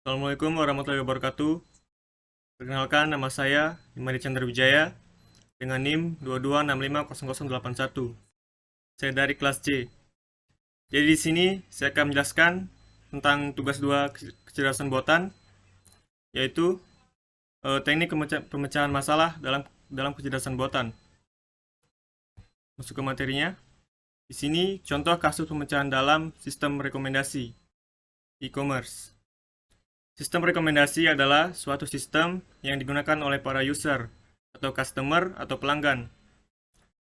Assalamualaikum warahmatullahi wabarakatuh. Perkenalkan, nama saya Imadi Chandra Wijaya dengan NIM 22650081. Saya dari kelas C. Jadi di sini saya akan menjelaskan tentang tugas 2 kecerdasan buatan, yaitu teknik pemecahan masalah dalam kecerdasan buatan. Masuk ke materinya. Di sini contoh kasus pemecahan dalam sistem rekomendasi e-commerce. Sistem rekomendasi adalah suatu sistem yang digunakan oleh para user atau customer atau pelanggan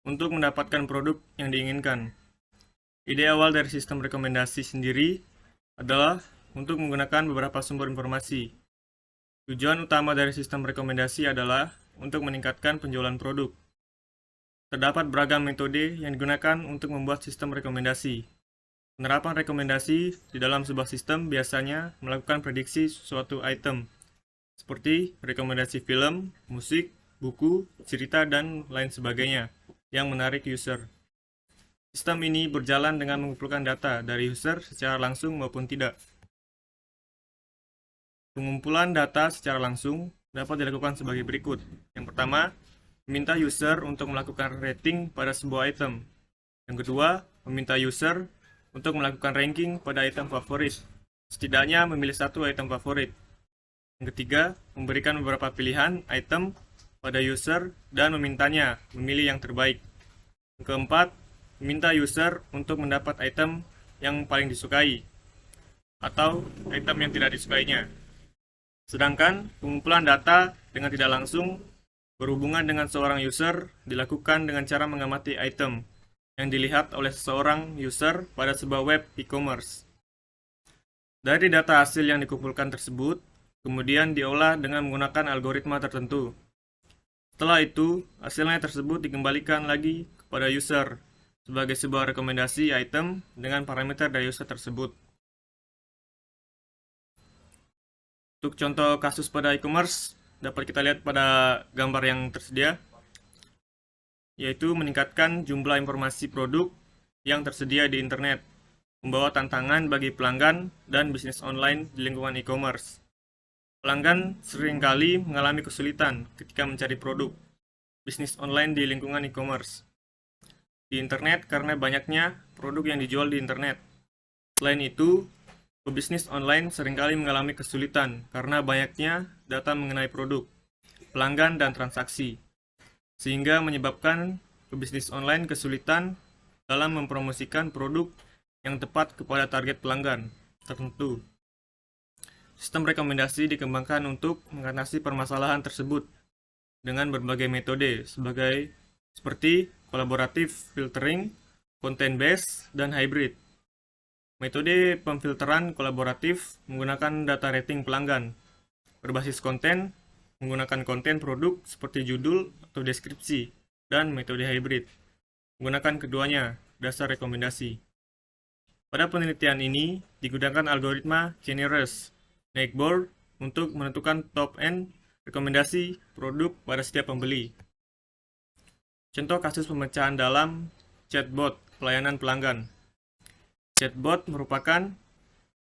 untuk mendapatkan produk yang diinginkan. Ide awal dari sistem rekomendasi sendiri adalah untuk menggunakan beberapa sumber informasi. Tujuan utama dari sistem rekomendasi adalah untuk meningkatkan penjualan produk. Terdapat beragam metode yang digunakan untuk membuat sistem rekomendasi. Penerapan rekomendasi di dalam sebuah sistem biasanya melakukan prediksi suatu item, seperti rekomendasi film, musik, buku, cerita, dan lain sebagainya yang menarik user. Sistem ini berjalan dengan mengumpulkan data dari user secara langsung maupun tidak. Pengumpulan data secara langsung dapat dilakukan sebagai berikut. Yang pertama, meminta user untuk melakukan rating pada sebuah item. Yang kedua, meminta user untuk melakukan ranking pada item favorit, setidaknya memilih satu item favorit. Yang ketiga, memberikan beberapa pilihan item pada user dan memintanya memilih yang terbaik. Yang keempat, meminta user untuk mendapat item yang paling disukai atau item yang tidak disukainya. Sedangkan pengumpulan data dengan tidak langsung berhubungan dengan seorang user dilakukan dengan cara mengamati item yang dilihat oleh seseorang user pada sebuah web e-commerce. Dari data hasil yang dikumpulkan tersebut, kemudian diolah dengan menggunakan algoritma tertentu. Setelah itu, hasilnya tersebut dikembalikan lagi kepada user sebagai sebuah rekomendasi item dengan parameter dari user tersebut. Untuk contoh kasus pada e-commerce, dapat kita lihat pada gambar yang tersedia, yaitu meningkatkan jumlah informasi produk yang tersedia di internet, membawa tantangan bagi pelanggan dan bisnis online di lingkungan e-commerce. Pelanggan seringkali mengalami kesulitan ketika mencari produk bisnis online di lingkungan e-commerce di internet karena banyaknya produk yang dijual di internet. Selain itu, pebisnis online seringkali mengalami kesulitan karena banyaknya data mengenai produk, pelanggan, dan transaksi, sehingga menyebabkan pebisnis online kesulitan dalam mempromosikan produk yang tepat kepada target pelanggan tertentu. Sistem rekomendasi dikembangkan untuk mengatasi permasalahan tersebut dengan berbagai metode seperti kolaboratif filtering, content based, dan hybrid. Metode pemfilteran kolaboratif menggunakan data rating pelanggan berbasis konten, menggunakan konten produk seperti judul atau deskripsi, dan metode hybrid menggunakan keduanya, dasar rekomendasi. Pada penelitian ini digunakan algoritma Generous Neighbor untuk menentukan top end rekomendasi produk pada setiap pembeli. Contoh kasus pemecahan dalam chatbot pelayanan pelanggan. Chatbot merupakan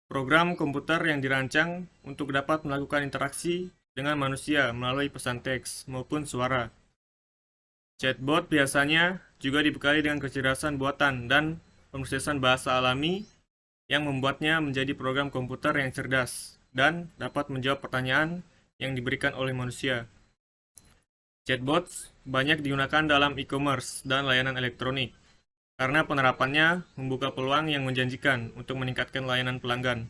program komputer yang dirancang untuk dapat melakukan interaksi dengan manusia melalui pesan teks maupun suara. Chatbot biasanya juga dibekali dengan kecerdasan buatan dan pemrosesan bahasa alami yang membuatnya menjadi program komputer yang cerdas dan dapat menjawab pertanyaan yang diberikan oleh manusia. Chatbots banyak digunakan dalam e-commerce dan layanan elektronik karena penerapannya membuka peluang yang menjanjikan untuk meningkatkan layanan pelanggan.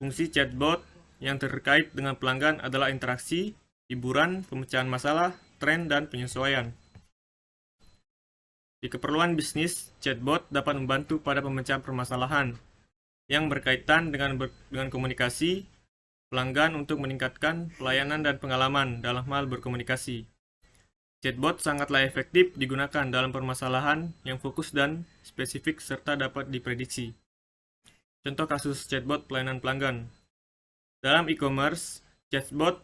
Fungsi chatbot yang terkait dengan pelanggan adalah interaksi, hiburan, pemecahan masalah, tren, dan penyesuaian. Di keperluan bisnis, chatbot dapat membantu pada pemecahan permasalahan yang berkaitan dengan komunikasi pelanggan untuk meningkatkan pelayanan dan pengalaman dalam hal berkomunikasi. Chatbot sangatlah efektif digunakan dalam permasalahan yang fokus dan spesifik serta dapat diprediksi. Contoh kasus chatbot pelayanan pelanggan. Dalam e-commerce, chatbot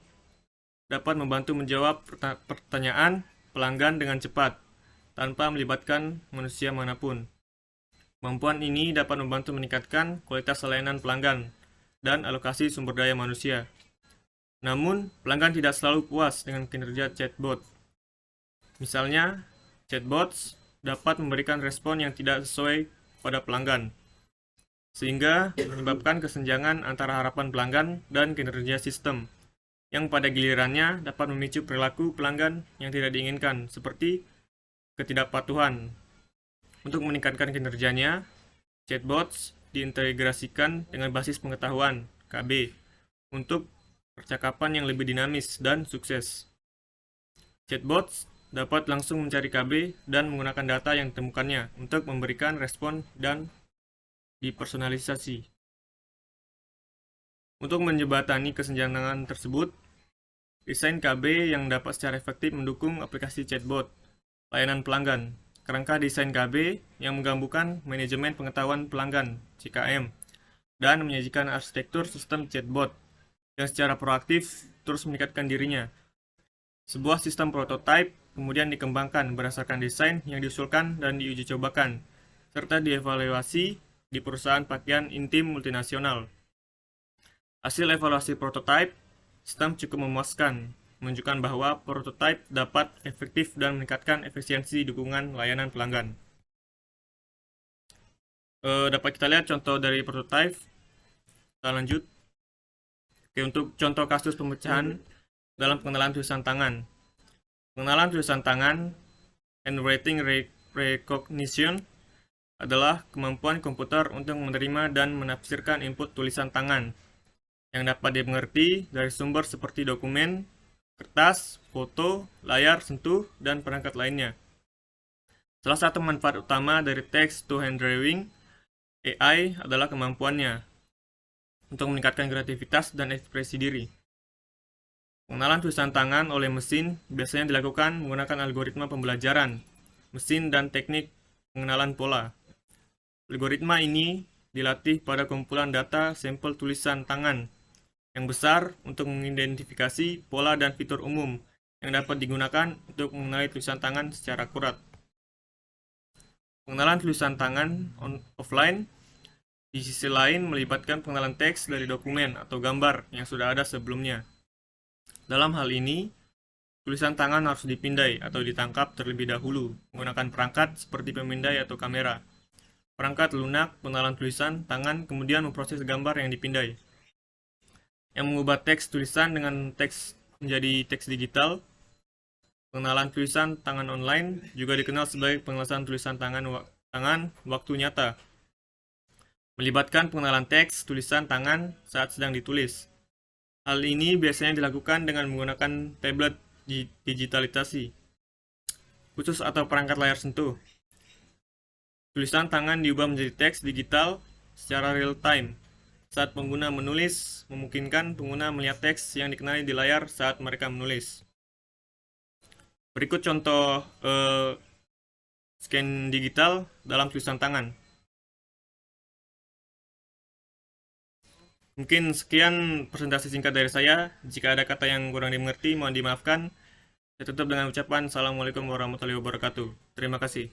dapat membantu menjawab pertanyaan pelanggan dengan cepat tanpa melibatkan manusia manapun. Kemampuan ini dapat membantu meningkatkan kualitas layanan pelanggan dan alokasi sumber daya manusia. Namun, pelanggan tidak selalu puas dengan kinerja chatbot. Misalnya, chatbots dapat memberikan respon yang tidak sesuai pada pelanggan, sehingga menyebabkan kesenjangan antara harapan pelanggan dan kinerja sistem, yang pada gilirannya dapat memicu perilaku pelanggan yang tidak diinginkan, seperti ketidakpatuhan. Untuk meningkatkan kinerjanya, chatbots diintegrasikan dengan basis pengetahuan (KB) untuk percakapan yang lebih dinamis dan sukses. Chatbots dapat langsung mencari KB dan menggunakan data yang ditemukannya untuk memberikan respon dan dipersonalisasi. Untuk menjembatani kesenjangan tersebut, desain KB yang dapat secara efektif mendukung aplikasi chatbot layanan pelanggan. Kerangka desain KB yang menggabungkan manajemen pengetahuan pelanggan (CKM) dan menyajikan arsitektur sistem chatbot yang secara proaktif terus meningkatkan dirinya. Sebuah sistem prototipe kemudian dikembangkan berdasarkan desain yang diusulkan dan diuji cobakan, serta dievaluasi di perusahaan pakaian intim multinasional. Hasil evaluasi prototipe, sistem cukup memuaskan, menunjukkan bahwa prototipe dapat efektif dan meningkatkan efisiensi dukungan layanan pelanggan. Dapat kita lihat contoh dari prototipe. Kita lanjut. Oke, untuk contoh kasus pemecahan dalam pengenalan tulisan tangan. Pengenalan tulisan tangan, handwriting recognition, adalah kemampuan komputer untuk menerima dan menafsirkan input tulisan tangan yang dapat dimengerti dari sumber seperti dokumen, kertas, foto, layar sentuh, dan perangkat lainnya. Salah satu manfaat utama dari text-to-hand drawing AI adalah kemampuannya untuk meningkatkan kreativitas dan ekspresi diri. Pengenalan tulisan tangan oleh mesin biasanya dilakukan menggunakan algoritma pembelajaran mesin dan teknik pengenalan pola. Algoritma ini dilatih pada kumpulan data sampel tulisan tangan yang besar untuk mengidentifikasi pola dan fitur umum yang dapat digunakan untuk mengenali tulisan tangan secara akurat. Pengenalan tulisan tangan offline di sisi lain melibatkan pengenalan teks dari dokumen atau gambar yang sudah ada sebelumnya. Dalam hal ini, tulisan tangan harus dipindai atau ditangkap terlebih dahulu menggunakan perangkat seperti pemindai atau kamera. Perangkat lunak pengenalan tulisan tangan kemudian memproses gambar yang dipindai, yang mengubah teks tulisan dengan teks menjadi teks digital. Pengenalan tulisan tangan online juga dikenal sebagai pengenalan tulisan tangan waktu nyata, melibatkan pengenalan teks tulisan tangan saat sedang ditulis. Hal ini biasanya dilakukan dengan menggunakan tablet digitalisasi khusus atau perangkat layar sentuh. Tulisan tangan diubah menjadi teks digital secara real time saat pengguna menulis, memungkinkan pengguna melihat teks yang dikenali di layar saat mereka menulis. Berikut contoh scan digital dalam tulisan tangan. Mungkin sekian presentasi singkat dari saya. Jika ada kata yang kurang dimengerti, mohon dimaafkan. Saya tutup dengan ucapan Assalamualaikum warahmatullahi wabarakatuh. Terima kasih.